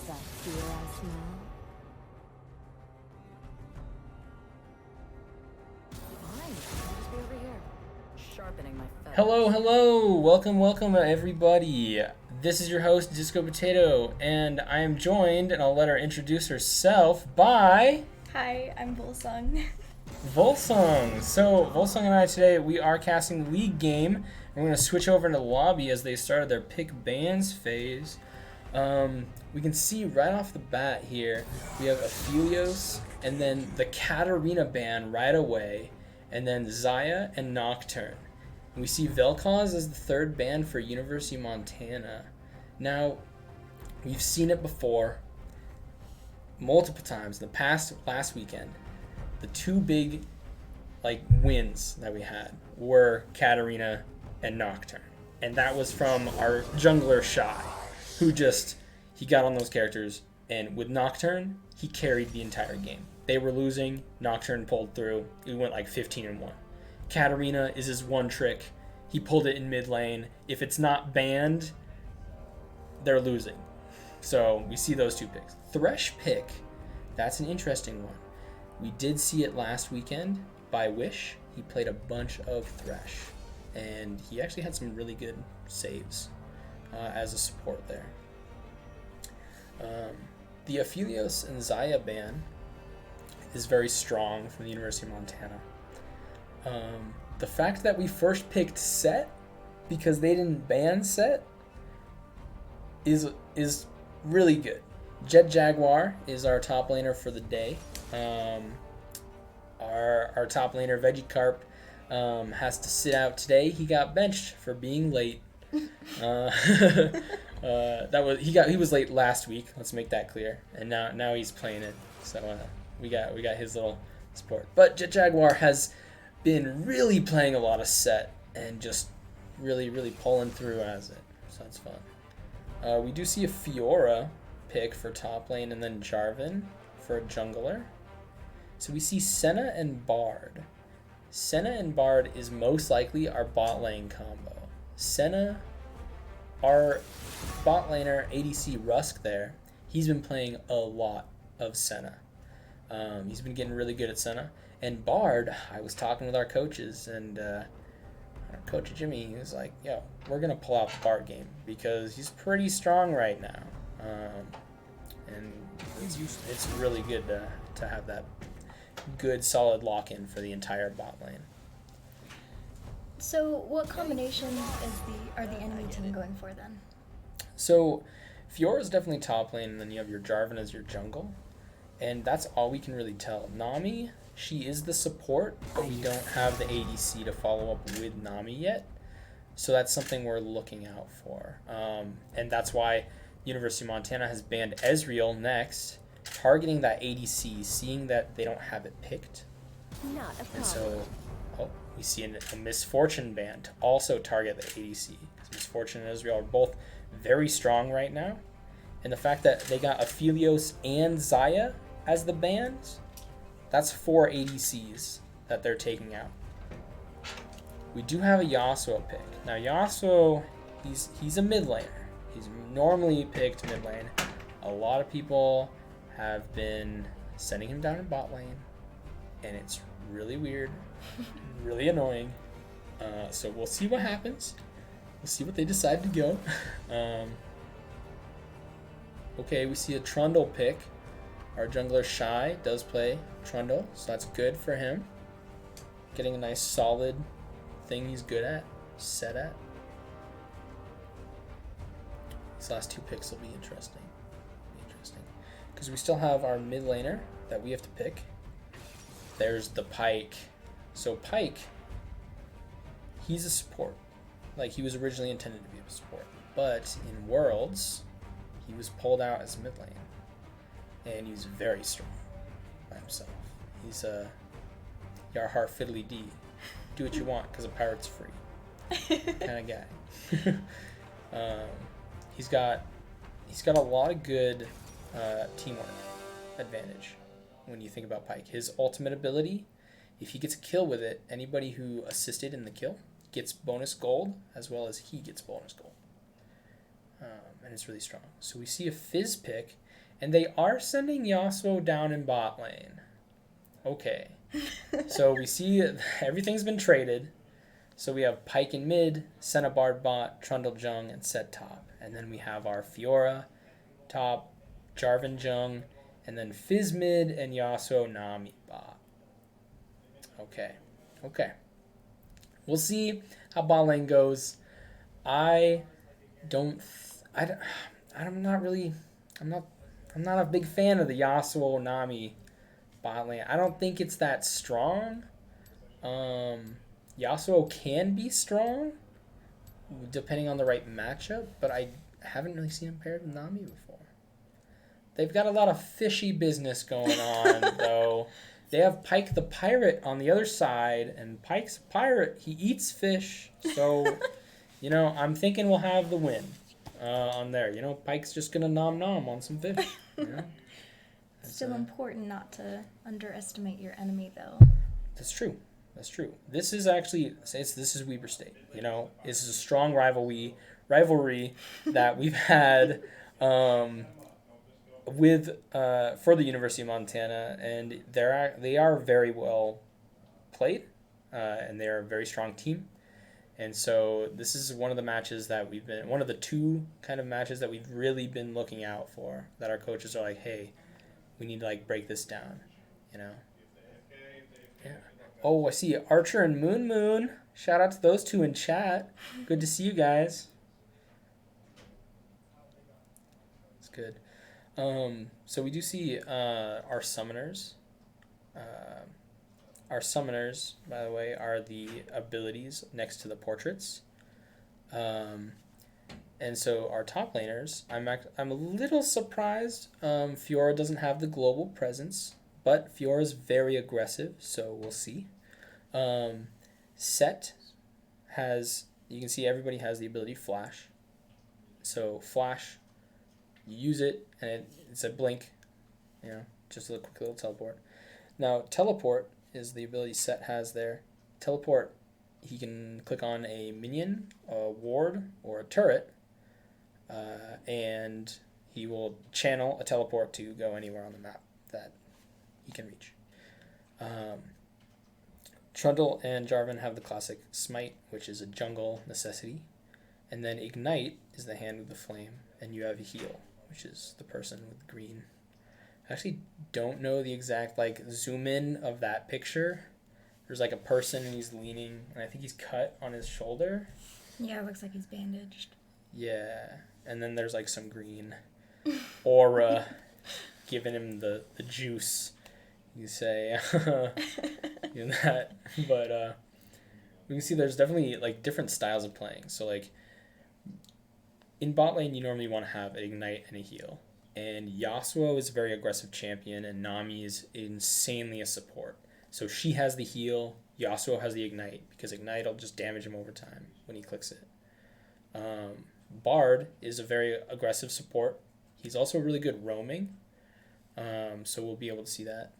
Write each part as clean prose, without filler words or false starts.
that fear I smell? Fine, I'll just be over here, sharpening my feathers. Hello, welcome everybody. This is your host, Disco Potato, and I am joined, and I'll let her introduce herself, by... Hi, I'm Volsung. Volsung. So, Volsung and I today, we are casting the league game, and we're going to switch over into the lobby as they started their pick bans phase. We can see right off the bat here, we have Aphelios, and then the Katarina ban right away, and then Zaya and Nocturne. We see Vel'Koz as the third ban for University of Montana. Now, we've seen it before, multiple times. In the past, last weekend, the two big wins that we had were Katarina and Nocturne. And that was from our jungler Shy, who he got on those characters, and with Nocturne, he carried the entire game. They were losing, Nocturne pulled through, it went 15-1. Katarina is his one trick. He pulled it in mid lane. If it's not banned, they're losing. So we see those two picks. Thresh pick, that's an interesting one. We did see it last weekend by Wish. He played a bunch of Thresh, and he actually had some really good saves as a support there. The Aphelios and Zaya ban is very strong from the University of Montana. The fact that we first picked Set because they didn't ban Set is really good. Jet Jaguar is our top laner for the day. Our top laner Vegicarp has to sit out today. He got benched for being late. He was late last week. Let's make that clear. And now he's playing it. So we got his little support. But Jet Jaguar has been really playing a lot of Set and just really pulling through as it. So that's fun. We do see a Fiora pick for top lane and then Jarvan for a jungler. So we see Senna and Bard. Senna and Bard is most likely our bot lane combo. Senna, our bot laner ADC Rusk there, he's been playing a lot of Senna. He's been getting really good at Senna. And Bard, I was talking with our coaches, and our coach Jimmy, he was like, yo, we're going to pull out the Bard game because he's pretty strong right now. And it's really good to have that good, solid lock-in for the entire bot lane. So, what combination are the enemy team going for then? So, Fiora is definitely top lane, and then you have your Jarvan as your jungle. And that's all we can really tell. Nami, she is the support, but we don't have the ADC to follow up with Nami yet. So that's something we're looking out for. And that's why University of Montana has banned Ezreal next, targeting that ADC, seeing that they don't have it picked. Not a problem. And so we see a Misfortune ban to also target the ADC. Because Misfortune and Ezreal are both very strong right now. And the fact that they got Aphelios and Zaya as the bans, that's 4 ADCs that they're taking out. We do have a Yasuo pick. Now Yasuo, he's a mid laner. He's normally picked mid lane. A lot of people have been sending him down in bot lane, and it's really weird, really annoying. So we'll see what happens. We'll see what they decide to go. Okay, we see a Trundle pick. Our jungler Shy does play Trundle, so that's good for him. Getting a nice solid thing he's good at, set at. These last two picks will be interesting. Because we still have our mid laner that we have to pick. There's the Pyke. So Pyke, he's a support. He was originally intended to be a support. But in Worlds, he was pulled out as mid lane. And he's very strong by himself. He's a Yarhar Fiddly D. Do what you want because a pirate's free kind of guy. He's got a lot of good teamwork advantage when you think about Pyke. His ultimate ability, if he gets a kill with it, anybody who assisted in the kill gets bonus gold as well as he gets bonus gold. And it's really strong. So we see a Fizz pick, And they are sending Yasuo down in bot lane. Okay. So we see everything's been traded. So we have Pyke in mid, Cenobard bot, Trundle Jung, and Set top. And then we have our Fiora top, Jarvan Jung, and then Fizz mid and Yasuo Nami bot. Okay. Okay. We'll see how bot lane goes. I'm not a big fan of the Yasuo Nami bot lane. I don't think it's that strong. Yasuo can be strong depending on the right matchup, but I haven't really seen him paired with Nami before. They've got a lot of fishy business going on, though. They have Pyke the Pirate on the other side, and Pyke's a pirate. He eats fish, so, I'm thinking we'll have the win on there. Pyke's just going to nom-nom on some fish. Still important not to underestimate your enemy, though. That's true. This is actually, this is Weber State. This is a strong rivalry that we've had with for the University of Montana, and they are very well played, and they're a very strong team. And so this is one of the matches that one of the two kind of matches that we've really been looking out for, that our coaches are like, hey, we need to break this down, Yeah. Oh, I see Archer and Moon. Shout out to those two in chat. Good to see you guys. It's good. So we do see our summoners. Our summoners, by the way, are the abilities next to the portraits. And so our top laners, I'm a little surprised Fiora doesn't have the global presence, but Fiora is very aggressive, so we'll see. Set has, you can see everybody has the ability Flash. So Flash, you use it, and it's a blink, just a quick little teleport. Now, Teleport is the ability Set has there. Teleport, he can click on a minion, a ward, or a turret, and he will channel a teleport to go anywhere on the map that he can reach. Trundle and Jarvan have the classic Smite, which is a jungle necessity. And then Ignite is the hand with the flame, and you have Heal, which is the person with green. I actually don't know the exact zoom in of that picture. There's a person and he's leaning, and I think he's cut on his shoulder. Yeah, it looks like he's bandaged. Yeah, and then there's some green aura giving him the juice. You say that, but we can see there's definitely different styles of playing. So in bot lane, you normally want to have an Ignite and a Heal, and Yasuo is a very aggressive champion, and Nami is insanely a support. So she has the Heal, Yasuo has the Ignite, because Ignite will just damage him over time when he clicks it. Bard is a very aggressive support. He's also really good roaming, so we'll be able to see that.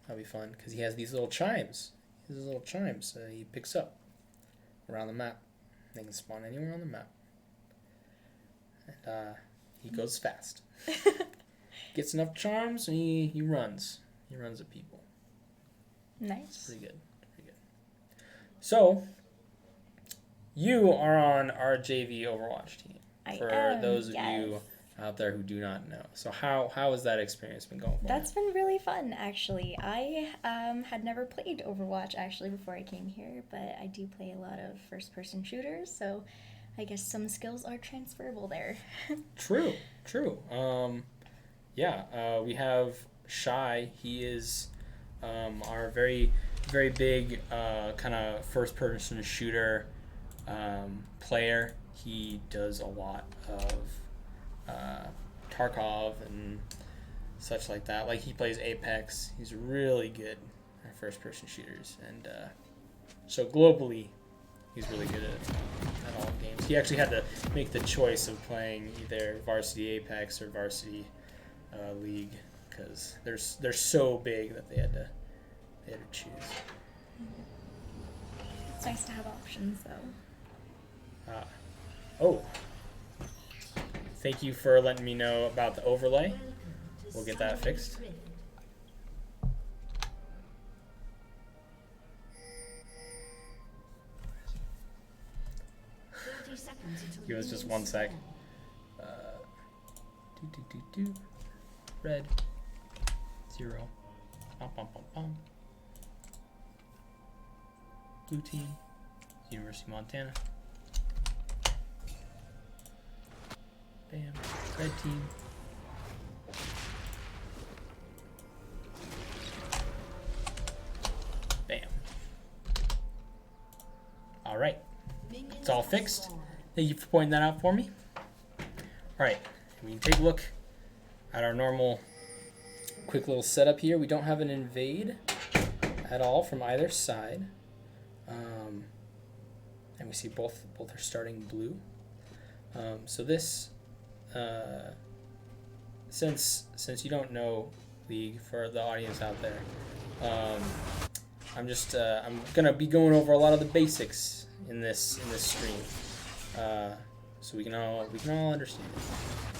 That'll be fun, because he has these little chimes. He picks up around the map. They can spawn anywhere on the map. And he goes fast. Gets enough charms, and he runs. He runs at people. Nice. Pretty good. So, you are on our JV Overwatch team. For those of you out there who do not know. So how has that experience been going for That's been really fun, actually. I had never played Overwatch, actually, before I came here, but I do play a lot of first-person shooters, so I guess some skills are transferable there. True. We have Shy. He is our very, very big kind of first-person shooter player. He does a lot of Tarkov and such like that. He plays Apex. He's really good at first-person shooters, and so globally, he's really good at all games. He actually had to make the choice of playing either Varsity Apex or Varsity League, because they're so big that they had to choose. It's nice to have options, though. Oh. Thank you for letting me know about the overlay. we'll get that fixed. Give us just 1 sec. Red 0. Bum, bum, bum, bum. Blue team, University of Montana. Bam. Red team. Bam. All right. It's all fixed. Thank you for pointing that out for me. All right. We can take a look at our normal quick little setup here. We don't have an invade at all from either side. And we see both are starting blue. So this, since you don't know League, for the audience out there, I'm gonna be going over a lot of the basics in this stream, so we can all understand it.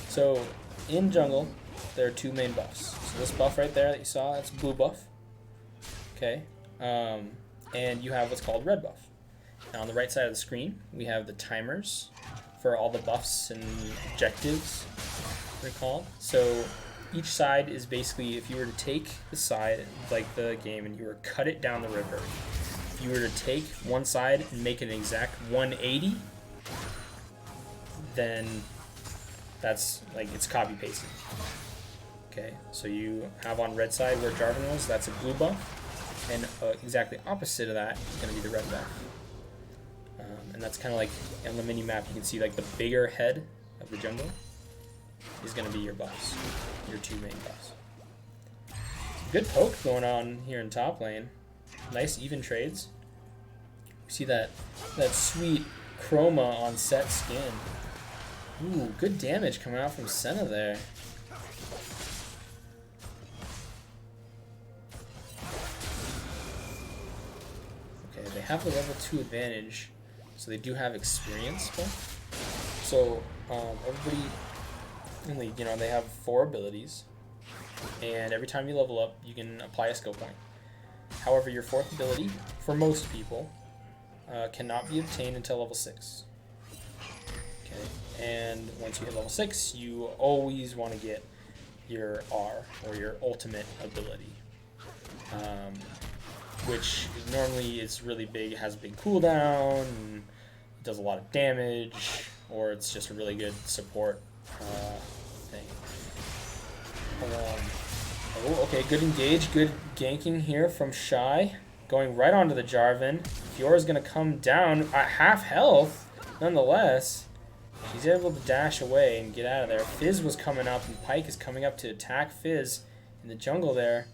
So in jungle, there are 2 main buffs. So this buff right there that you saw, that's blue buff. Okay, and you have what's called red buff. Now on the right side of the screen, we have the timers for all the buffs and objectives, they're called. So each side is basically, if you were to take the side, like the game, and you were to cut it down the river, if you were to take one side and make an exact 180, then that's like, it's copy pasted. Okay, so you have on red side where Jarvan was, that's a blue buff, and exactly opposite of that is going to be the red buff. And that's kind of like on the mini map, you can see like the bigger head of the jungle is going to be your buffs, your 2 main buffs. Good poke going on here in top lane. Nice even trades. You see that sweet chroma on set skin. Ooh, good damage coming out from Senna there. Okay, they have the level 2 advantage, so they do have experience buff. So everybody in League, they have 4 abilities, and every time you level up, you can apply a skill point. However, your 4th ability, for most people, cannot be obtained until level 6. Okay, and once you hit level 6, you always want to get your R, or your ultimate ability, which normally is really big, it has a big cooldown, and it does a lot of damage, or it's just a really good support thing. Oh, okay, good engage, good ganking here from Shy. Going right onto the Jarvan. Fiora's going to come down at half health, nonetheless. She's able to dash away and get out of there. Fizz was coming up, and Pyke is coming up to attack Fizz in the jungle there,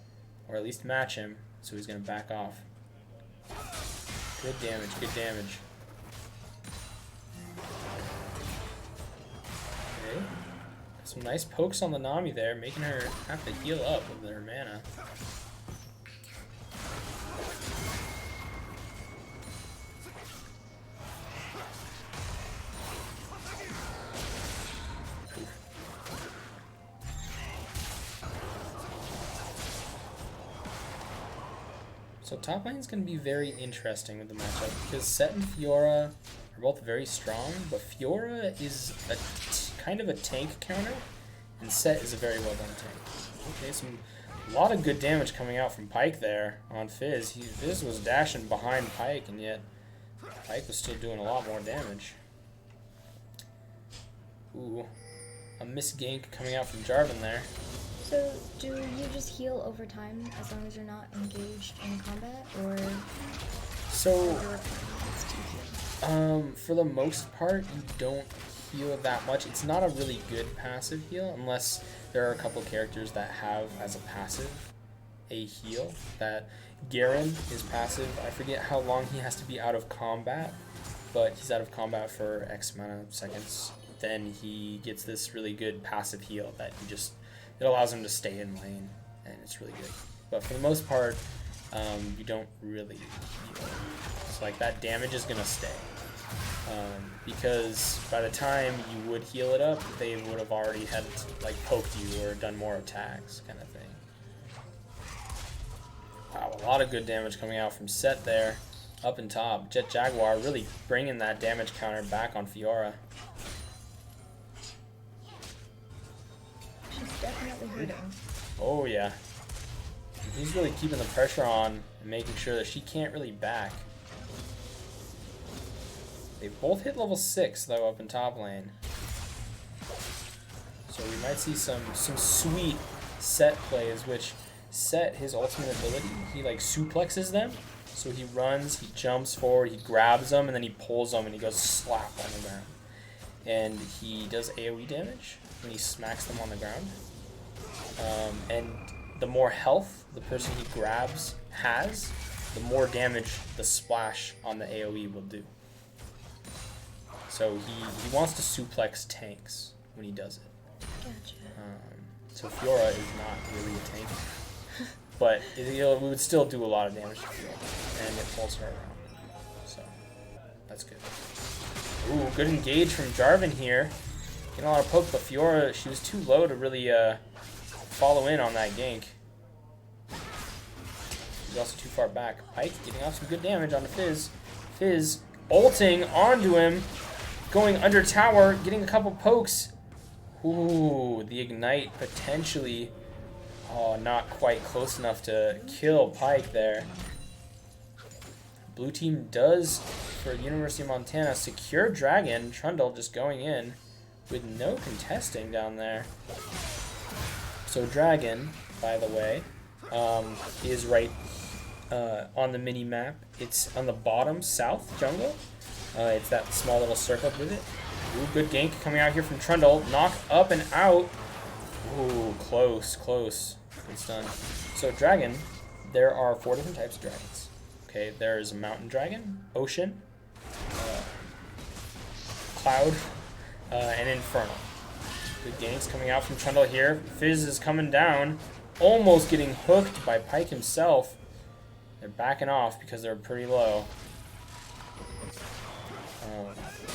or at least match him, so he's going to back off. Good damage, good damage. Okay. Some nice pokes on the Nami there, making her have to heal up with her mana. So top lane is going to be very interesting with the matchup, because Set and Fiora are both very strong, but Fiora is kind of a tank counter, and Set is a very well done tank. Okay, a lot of good damage coming out from Pyke there on Fizz. Fizz was dashing behind Pyke, and yet Pyke was still doing a lot more damage. Ooh, a missed gank coming out from Jarvan there. So, do you just heal over time as long as you're not engaged in combat, or? So, for the most part, you don't heal that much. It's not a really good passive heal, unless there are a couple characters that have as a passive a heal. That Garen is passive. I forget how long he has to be out of combat, but he's out of combat for X amount of seconds. Then he gets this really good passive heal that he just, it allows him to stay in lane, and it's really good. But for the most part, you don't really heal. So like that damage is gonna stay. because by the time you would heal it up, they would have already had like poked you or done more attacks, kind of thing. Wow, a lot of good damage coming out from Set there, up and top. Jet Jaguar really bringing that damage counter back on Fiora. She's definitely hurting. Oh yeah. He's really keeping the pressure on and making sure that she can't really back. They both hit level 6 though up in top lane. So we might see some sweet Set plays, which Set, his ultimate ability, he like suplexes them. So he runs, he jumps forward, he grabs them, and then he pulls them and he goes slap on the ground. And he does AoE damage when he smacks them on the ground. And the more health the person he grabs has, the more damage the splash on the AoE will do. So he wants to suplex tanks when he does it. Gotcha. So Fiora is not really a tank. But we would still do a lot of damage to Fiora. And it pulls her around. So that's good. Ooh, good engage from Jarvan here. Getting a lot of poke, but Fiora, she was too low to really follow in on that gank. She's also too far back. Pyke getting off some good damage on the Fizz. Fizz ulting onto him, going under tower, getting a couple pokes. Ooh, the Ignite potentially, oh, not quite close enough to kill Pyke there. Blue team does, for University of Montana, secure Dragon. Trundle just going in with no contesting down there. So Dragon, by the way, is right on the mini map. It's on the bottom south jungle. It's that small little circle with it. Ooh, good gank coming out here from Trundle. Knock up and out. Ooh, close, close. Good stun. So Dragon, there are 4 different types of dragons. Okay, there's a mountain dragon, ocean, cloud, and infernal. Good ganks coming out from Trundle here. Fizz is coming down, almost getting hooked by Pyke himself. They're backing off because they're pretty low.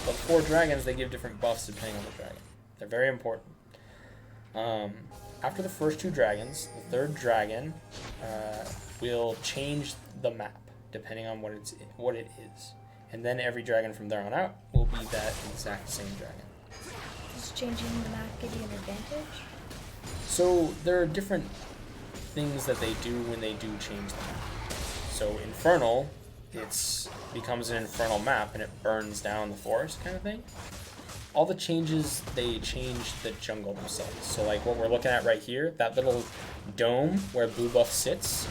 But 4 dragons, they give different buffs depending on the dragon. They're very important. After the first 2 dragons, the 3rd dragon will change the map depending on what it is. And then every dragon from there on out will be that exact same dragon. Does changing the map give you an advantage? So there are different things that they do when they do change the map. So Infernal, it becomes an infernal map and it burns down the forest kind of thing. All the changes, they change the jungle themselves. So like what we're looking at right here, that little dome where blue buff sits,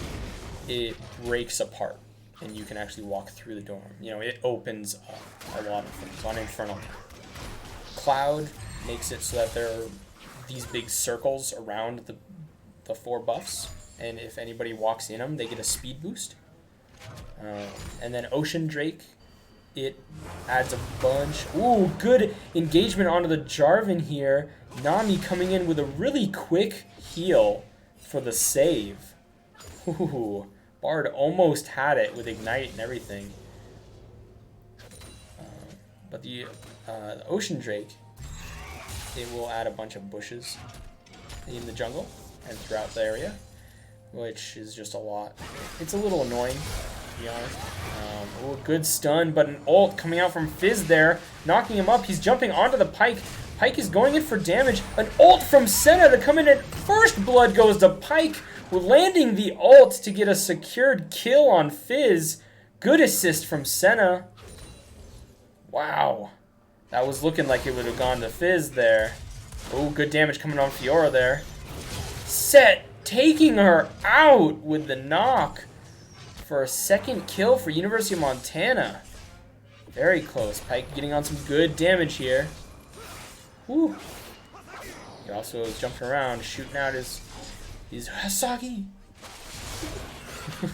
it breaks apart and you can actually walk through the dome. You know, it opens up a lot of things on Infernal. Cloud makes it so that there are these big circles around the 4 buffs, and if anybody walks in them, they get a speed boost. And then Ocean Drake, it adds a bunch. Ooh, good engagement onto the Jarvan here. Nami coming in with a really quick heal for the save. Ooh, Bard almost had it with Ignite and everything. But the Ocean Drake, it will add a bunch of bushes in the jungle and throughout the area, which is just a lot. It's a little annoying, to be honest. Ooh, good stun, but an ult coming out from Fizz there, knocking him up. He's jumping onto the Pyke. Pyke is going in for damage. An ult from Senna to come in at first blood goes to Pyke, landing the ult to get a secured kill on Fizz. Good assist from Senna. Wow. That was looking like it would have gone to Fizz there. Oh, good damage coming on Fiora there. Set taking her out with the knock for a 2nd kill for University of Montana. Very close. Pyke getting on some good damage here. Whew. He also is jumping around, shooting out his Hasagi. There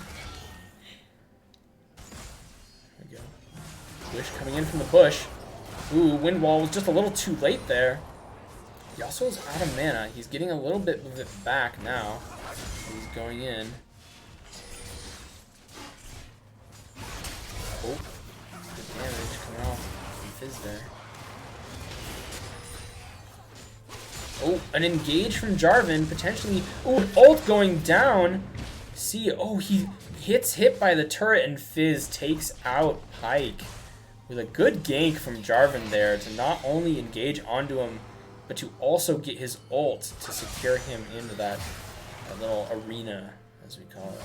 we go. Wish coming in from the bush. Ooh, Wind Wall was just a little too late there. He also is out of mana. He's getting a little bit of it back now. He's going in. Oh, good damage coming off from Fizz there. Oh, an engage from Jarvan, potentially. Oh, an ult going down. See, oh, he gets hit by the turret, and Fizz takes out Pyke. With a good gank from Jarvan there to not only engage onto him, but to also get his ult to secure him into that little arena, as we call it.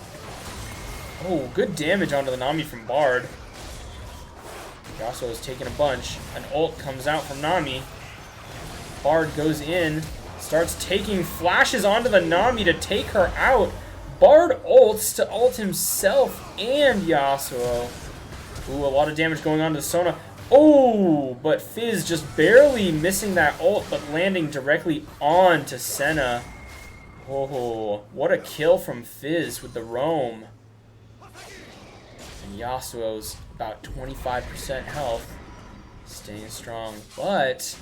Oh, good damage onto the Nami from Bard. Yasuo is taking a bunch. An ult comes out from Nami. Bard goes in, starts taking flashes onto the Nami to take her out. Bard ults to ult himself and Yasuo. Ooh, a lot of damage going on to the Sona. Oh, but Fizz just barely missing that ult, but landing directly on to Senna. Oh, what a kill from Fizz with the roam. And Yasuo's about 25% health, staying strong. But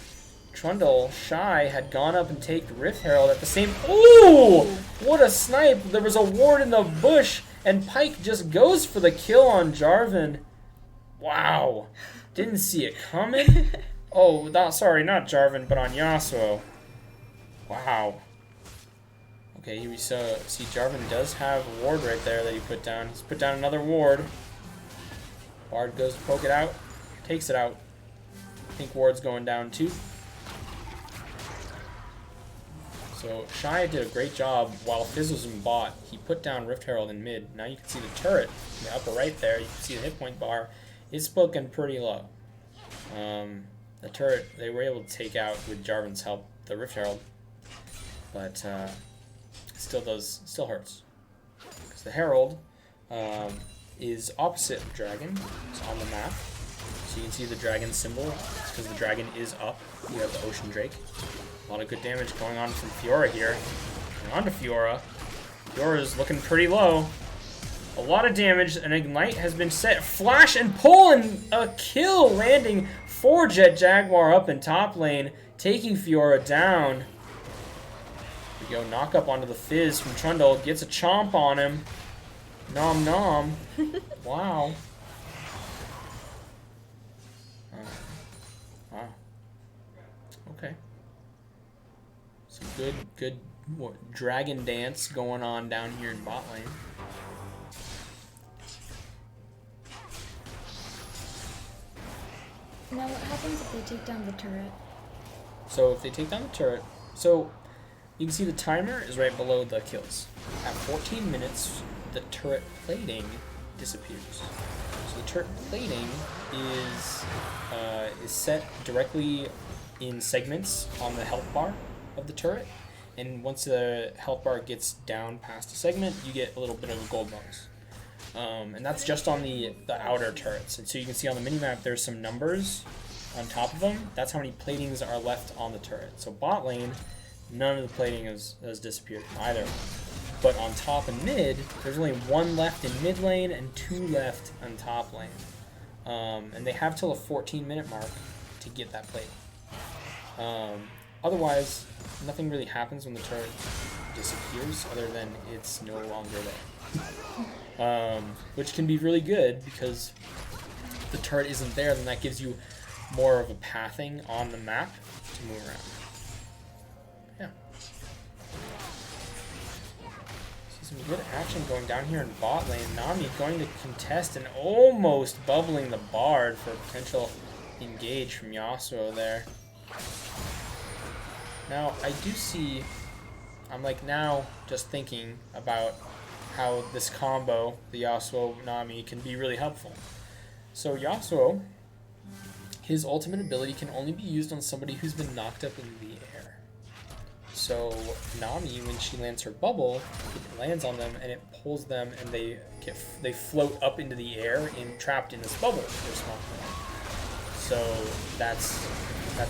Trundle, Shy, had gone up and taken Rift Herald at the same... Ooh! What a snipe! There was a ward in the bush, and Pyke just goes for the kill on Jarvan. Wow. Didn't see it coming. Oh, sorry, not Jarvan, but on Yasuo. Wow. Okay, here we see Jarvan does have a ward right there that he put down. He's put down another ward. Bard goes to poke it out. Takes it out. Pink ward's going down too. So Shy did a great job while Fizz was in bot. He put down Rift Herald in mid. Now you can see the turret in the upper right there. You can see the hit point bar. It's spoken pretty low. The turret, they were able to take out with Jarvan's help, the Rift Herald. But still hurts. Because the Herald is opposite of Dragon. It's on the map. So you can see the dragon symbol. It's because the dragon is up. You have the Ocean Drake. A lot of good damage going on from Fiora here. And on to Fiora. Fiora's looking pretty low. A lot of damage. An Ignite has been set. Flash and pull, and a kill landing for Jet Jaguar up in top lane, taking Fiora down. We go knock up onto the Fizz from Trundle. Gets a chomp on him. Nom nom. Wow. Wow. Okay. Some good dragon dance going on down here in bot lane. Now what happens if they take down the turret? So if they take down the turret, so you can see the timer is right below the kills. At 14 minutes, the turret plating disappears. So the turret plating is set directly in segments on the health bar of the turret, and once the health bar gets down past a segment, you get a little bit of a gold bonus. And that's just on the outer turrets. And so you can see on the minimap there's some numbers on top of them. That's how many platings are left on the turret. So bot lane, none of the plating has disappeared either. But on top and mid, there's only one left in mid lane and two left on top lane. And they have till a 14-minute mark to get that plate. Otherwise, nothing really happens when the turret disappears other than it's no longer there. Which can be really good because if the turret isn't there, then that gives you more of a pathing on the map to move around. Yeah. See some good action going down here in bot lane. Nami going to contest and almost bubbling the Bard for a potential engage from Yasuo there. Now, I do see, I'm like now just thinking about how this combo, the Yasuo-Nami, can be really helpful. So Yasuo, his ultimate ability can only be used on somebody who's been knocked up into the air. So Nami, when she lands her bubble, it lands on them and it pulls them, and they float up into the air and trapped in this bubble for a small time. So that's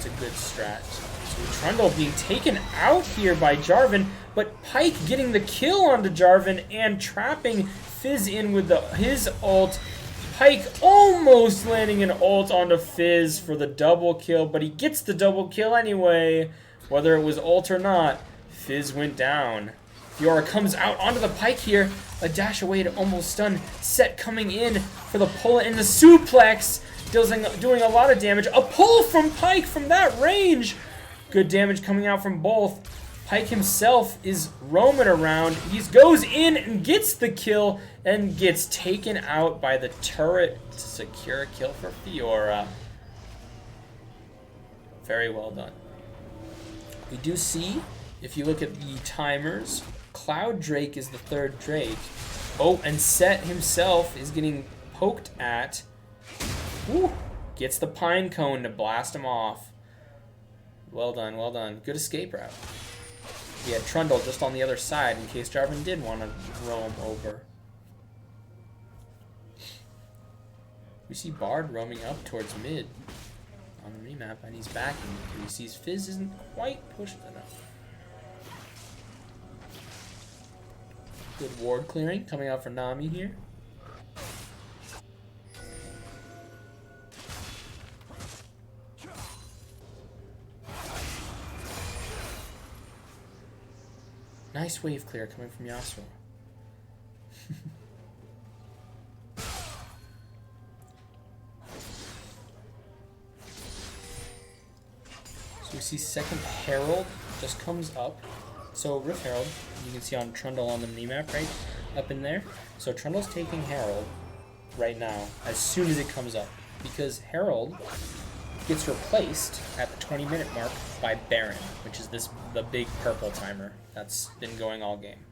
a good strat. So Trundle being taken out here by Jarvan, but Pyke getting the kill onto Jarvan and trapping Fizz in with his ult. Pyke almost landing an ult onto Fizz for the double kill, but he gets the double kill anyway. Whether it was ult or not, Fizz went down. Fiora comes out onto the Pyke here. A dash away to almost stun. Set coming in for the pull and the suplex. Doing a lot of damage. A pull from Pyke from that range. Good damage coming out from both. Pyke himself is roaming around. He goes in and gets the kill and gets taken out by the turret to secure a kill for Fiora. Very well done. We do see, if you look at the timers, Cloud Drake is the third Drake. Oh, and Set himself is getting poked at. Woo! Gets the Pine Cone to blast him off. Well done, well done. Good escape route. We had Trundle just on the other side in case Jarvan did want to roam over. We see Bard roaming up towards mid on the remap, and he's backing because he sees Fizz isn't quite pushed enough. Good ward clearing coming out for Nami here. Nice wave clear coming from Yasuo. So we see second Herald just comes up. So Rift Herald, you can see on Trundle on the minimap right up in there. So Trundle's taking Herald right now as soon as it comes up, because Herald gets replaced at the 20-minute mark by Baron, which is the big purple timer that's been going all game.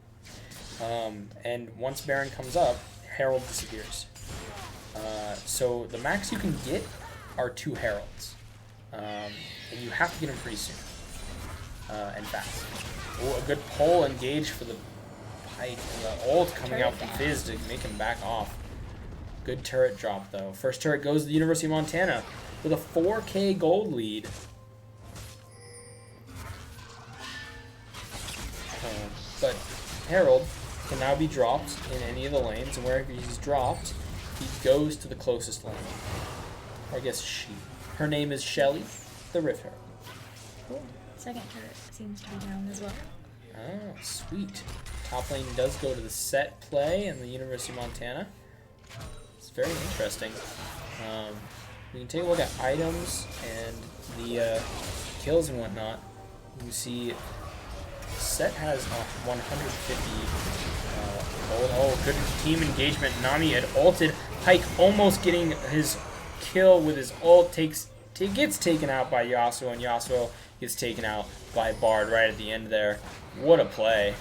And once Baron comes up, Herald disappears. So the max you can get are 2 Heralds. And you have to get them pretty soon. And fast. Oh, a good pull engage for the Pyke, and the ult coming out from Fizz to make him back off. Good turret drop though. First turret goes to the University of Montana with a 4K gold lead. But Herald can now be dropped in any of the lanes, and wherever he's dropped, he goes to the closest lane. Or I guess she. Her name is Shelly, the Rift Herald. Cool. Second turret seems to be down as well. Oh, sweet. Top lane does go to the set play in the University of Montana. It's very interesting. We can take a look at items and the kills and whatnot. You can see Set has 150 gold. Oh, good team engagement. Nami had ulted. Pyke almost getting his kill with his ult. Gets taken out by Yasuo, and Yasuo gets taken out by Bard right at the end there. What a play.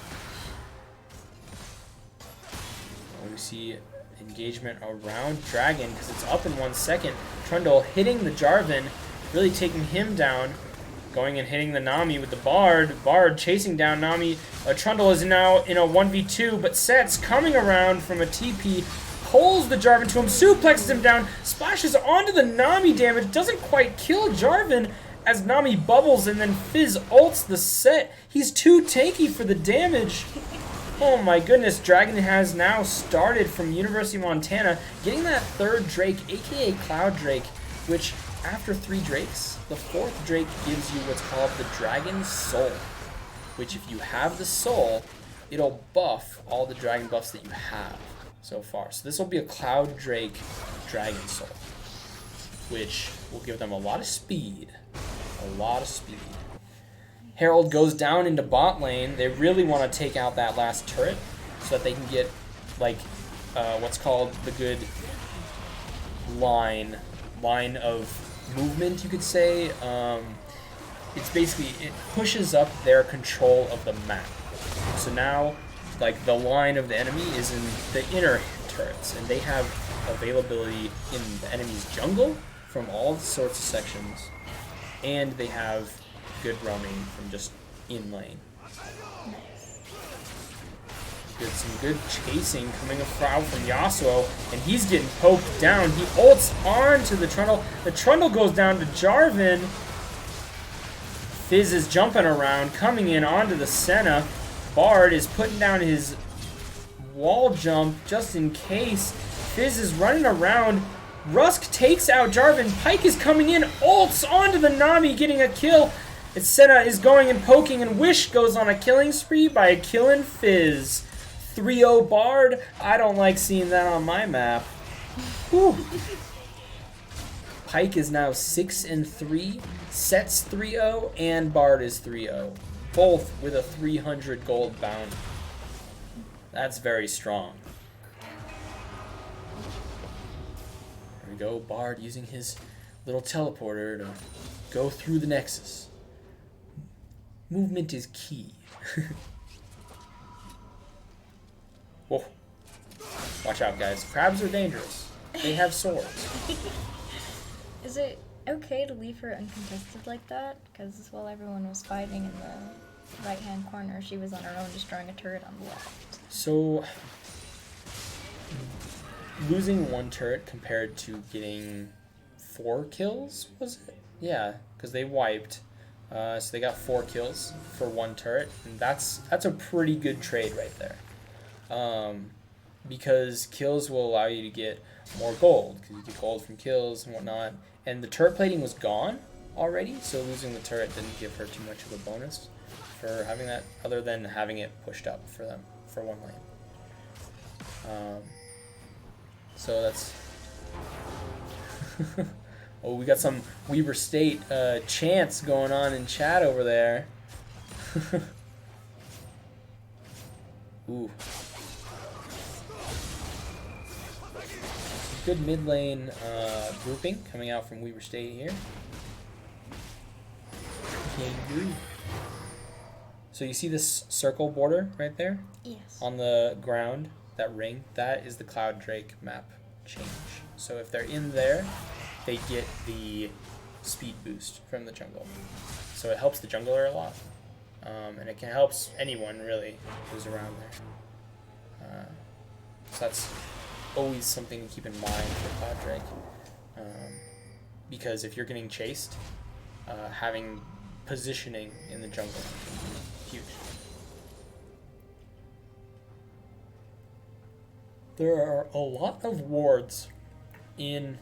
We see engagement around Dragon because it's up in 1 second. Trundle hitting the Jarvan, really taking him down. Going and hitting the Nami with the Bard. Bard chasing down Nami. Trundle is now in a 1v2, but Set's coming around from a TP. Pulls the Jarvan to him, suplexes him down, splashes onto the Nami damage. Doesn't quite kill Jarvan as Nami bubbles, and then Fizz ults the Set. He's too tanky for the damage. Oh my goodness, Dragon has now started from University of Montana, getting that third Drake, aka Cloud Drake, which after 3 Drakes, the 4th Drake gives you what's called the Dragon Soul, which if you have the Soul, it'll buff all the Dragon buffs that you have so far. So this will be a Cloud Drake Dragon Soul, which will give them a lot of speed. A lot of speed. Herald goes down into bot lane. They really want to take out that last turret so that they can get like what's called the good line of movement, you could say. It's basically, it pushes up their control of the map. So now, like, the line of the enemy is in the inner turrets, and they have availability in the enemy's jungle from all sorts of sections, and they have good roaming from just in lane. Some good chasing coming out from Yasuo, and he's getting poked down. He ults onto the Trundle. The Trundle goes down to Jarvan. Fizz is jumping around, coming in onto the Senna. Bard is putting down his wall jump just in case. Fizz is running around. Rusk takes out Jarvan. Pyke is coming in, ults onto the Nami, getting a kill. Senna is going and poking, and Wish goes on a killing spree by a killing Fizz. 3-0 Bard. I don't like seeing that on my map. Whew. Pyke is now 6-3. Set's 3-0, and Bard is 3-0. Both with a 300 gold bounty. That's very strong. There we go. Bard using his little teleporter to go through the Nexus. Movement is key. Whoa. Watch out, guys. Crabs are dangerous. They have swords. Is it okay to leave her uncontested like that? Because while everyone was fighting in the right-hand corner, she was on her own destroying a turret on the left. So, losing one turret compared to getting 4 kills, was it? Yeah, because they wiped. So they got 4 kills for 1 turret, and that's a pretty good trade right there. Because kills will allow you to get more gold, because you get gold from kills and whatnot. And the turret plating was gone already, so losing the turret didn't give her too much of a bonus for having that, other than having it pushed up for them for 1 lane. So that's... Oh, we got some Weber State chants going on in chat over there. Ooh. Good mid lane grouping coming out from Weber State here. So you see this circle border right there? Yes. On the ground, that ring, that is the Cloud Drake map change. So if they're in there, they get the speed boost from the jungle. So it helps the jungler a lot. And it can help anyone, really, who's around there. So that's always something to keep in mind for Cloud Drake. Because if you're getting chased, having positioning in the jungle can be huge. There are a lot of wards in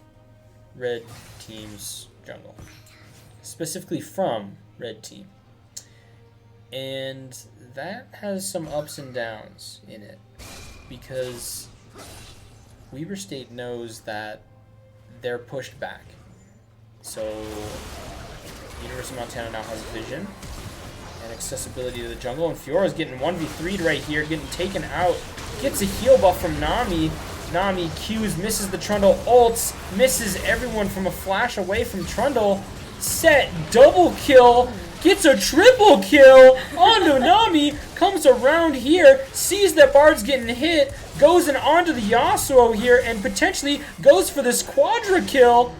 Red Team's jungle, specifically from Red Team, and that has some ups and downs in it, because Weber State knows that they're pushed back. So University of Montana now has vision and accessibility to the jungle, and Fiora's getting 1v3'd right here, getting taken out. Gets a heal buff from Nami. Nami Qs, misses the Trundle, ults, misses everyone from a flash away from Trundle. Set, double kill, gets a triple kill onto Nami, comes around here, sees that Bard's getting hit, goes in onto the Yasuo here, and potentially goes for this quadra kill.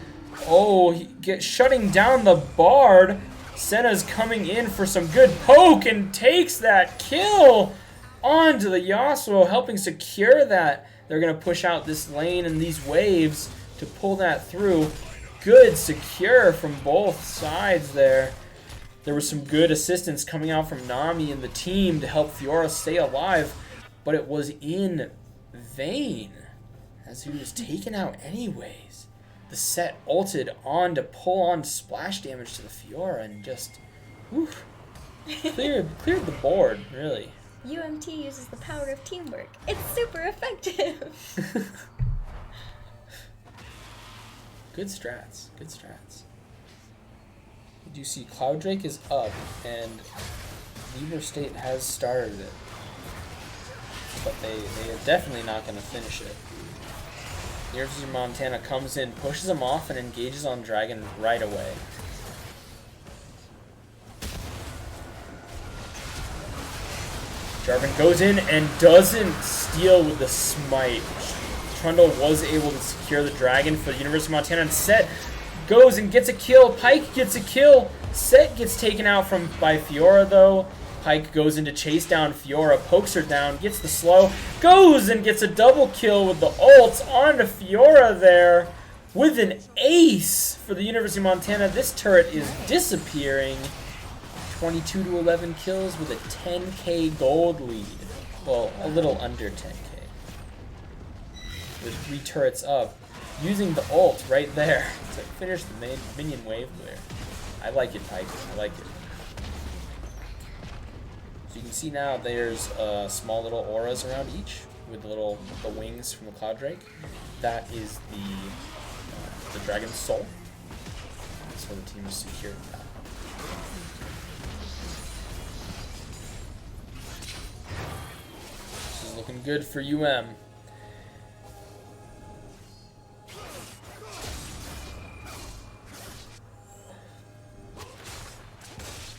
Oh, he gets shutting down the Bard. Senna's coming in for some good poke and takes that kill onto the Yasuo, helping secure that. They're going to push out this lane and these waves to pull that through. Good secure from both sides there. There was some good assistance coming out from Nami and the team to help Fiora stay alive, but it was in vain as he was taken out anyways. The Set ulted on to pull on splash damage to the Fiora and just cleared the board, really. UMT uses the power of teamwork. It's super effective. Good strats. Good strats. You do see Cloud Drake is up, and Weber State has started it. But they are definitely not going to finish it. University of Montana comes in, pushes him off, and engages on Dragon right away. Jarvan goes in and doesn't steal with the smite. Trundle was able to secure the Dragon for the University of Montana, and Set goes and gets a kill. Pyke gets a kill. Set gets taken out by Fiora, though. Pyke goes in to chase down Fiora, pokes her down, gets the slow, goes and gets a double kill with the ults onto Fiora there with an ace for the University of Montana. This turret is disappearing. 22 to 11 kills with a 10k gold lead. Well, a little under 10k. With 3 turrets up, using the ult right there to finish the main minion wave clear. I like it, Pyke. I like it. So you can see now there's small little auras around each with the wings from the Cloud Drake. That is the Dragon's Soul. So the team is secured with that. This is looking good for UM.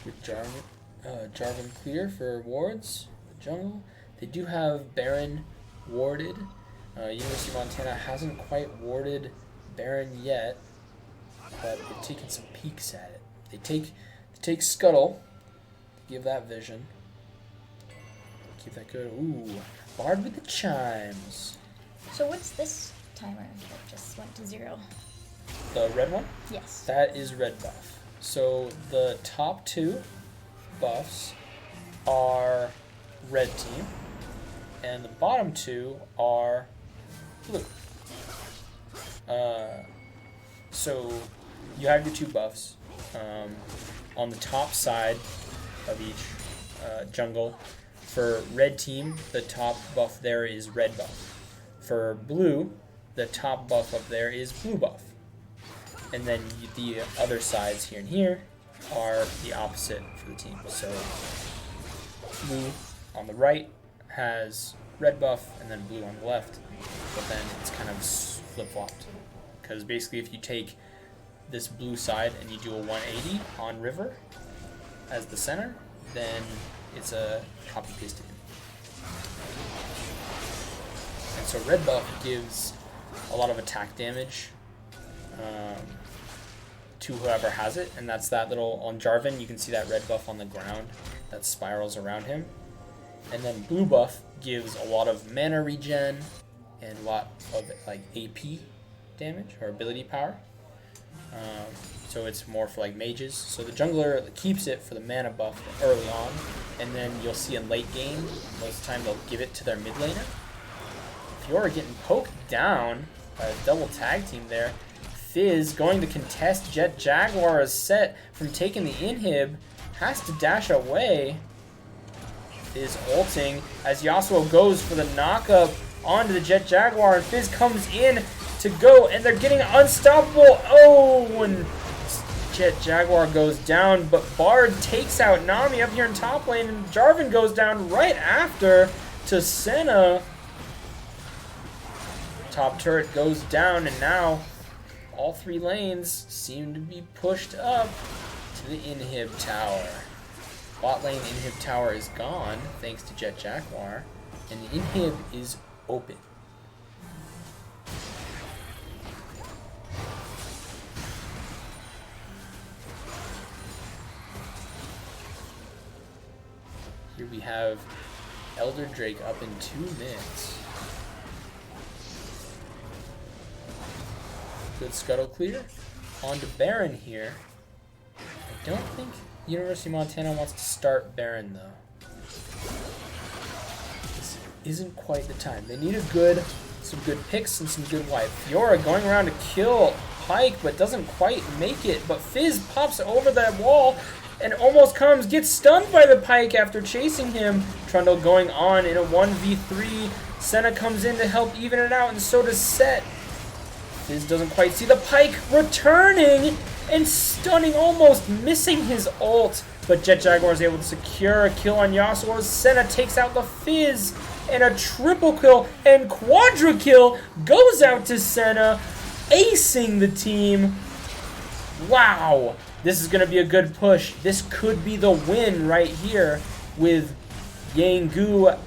With Jarvan clear for wards. Jungle. They do have Baron warded. University of Montana hasn't quite warded Baron yet, but they've taken some peeks at it. They take Scuttle to give that vision. Keep that good. Ooh, Bard with the chimes. So what's this timer that just went to 0? The red one? Yes. That is red buff. So the top 2 buffs are red team, and the bottom 2 are blue. So you have your 2 buffs. On the top side of each jungle, for red team, the top buff there is red buff. For blue, the top buff up there is blue buff. And then the other sides here and here are the opposite for the team. So blue on the right has red buff, and then blue on the left. But then it's kind of flip-flopped. Because basically if you take this blue side and you do a 180 on river as the center, then it's a copy-pasted. And so red buff gives a lot of attack damage to whoever has it, and that's that little, on Jarvan, you can see that red buff on the ground that spirals around him. And then blue buff gives a lot of mana regen and a lot of like AP damage or ability power. So it's more for like mages. So the jungler keeps it for the mana buff early on, and then you'll see in late game, most of the time they'll give it to their mid laner. Fiora getting poked down by a double tag team there. Fizz going to contest Jet Jaguar is set from taking the inhib, has to dash away. Fizz ulting as Yasuo goes for the knockup onto the Jet Jaguar, and Fizz comes in to go, and they're getting unstoppable. Oh, and Jet Jaguar goes down, but Bard takes out Nami up here in top lane, and Jarvan goes down right after to Senna. Top turret goes down, and now all 3 lanes seem to be pushed up to the inhib tower. Bot lane inhib tower is gone thanks to Jet Jaguar, and the inhib is open. Here we have Elder Drake up in 2 minutes. Good scuttle clear. On to Baron here. I don't think University of Montana wants to start Baron though. This isn't quite the time. They need some good picks and some good wipe. Fiora going around to kill Pike, but doesn't quite make it. But Fizz pops over that wall and almost gets stunned by the Pike after chasing him. Trundle going on in a 1v3. Senna comes in to help even it out, and so does Set. Fizz doesn't quite see the Pike returning and stunning, almost missing his ult. But Jet Jaguar is able to secure a kill on Yasuo. Senna takes out the Fizz, and a triple kill and quadra kill goes out to Senna, acing the team. Wow, this is going to be a good push. This could be the win right here with Yangu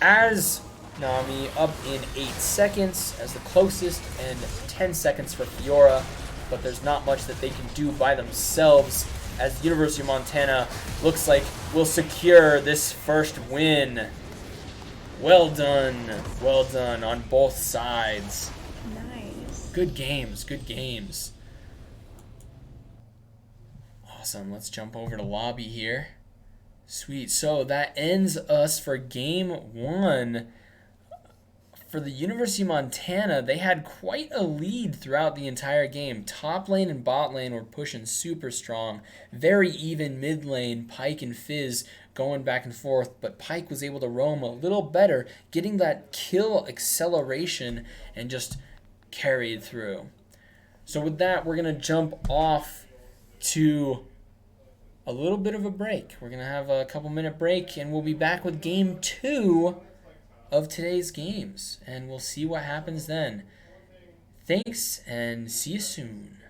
as Nami up in 8 seconds as the closest, and 10 seconds for Fiora, but there's not much that they can do by themselves as the University of Montana looks like will secure this first win. Well done on both sides. Nice. Good games, good games. Awesome, let's jump over to lobby here. Sweet, so that ends us for game 1. For the University of Montana, they had quite a lead throughout the entire game. Top lane and bot lane were pushing super strong. Very even mid lane. Pike and Fizz going back and forth, but Pyke was able to roam a little better, getting that kill acceleration and just carried through. So with that, we're going to jump off to a little bit of a break. We're going to have a couple minute break, and we'll be back with game 2 of today's games, and we'll see what happens then. Thanks, and see you soon.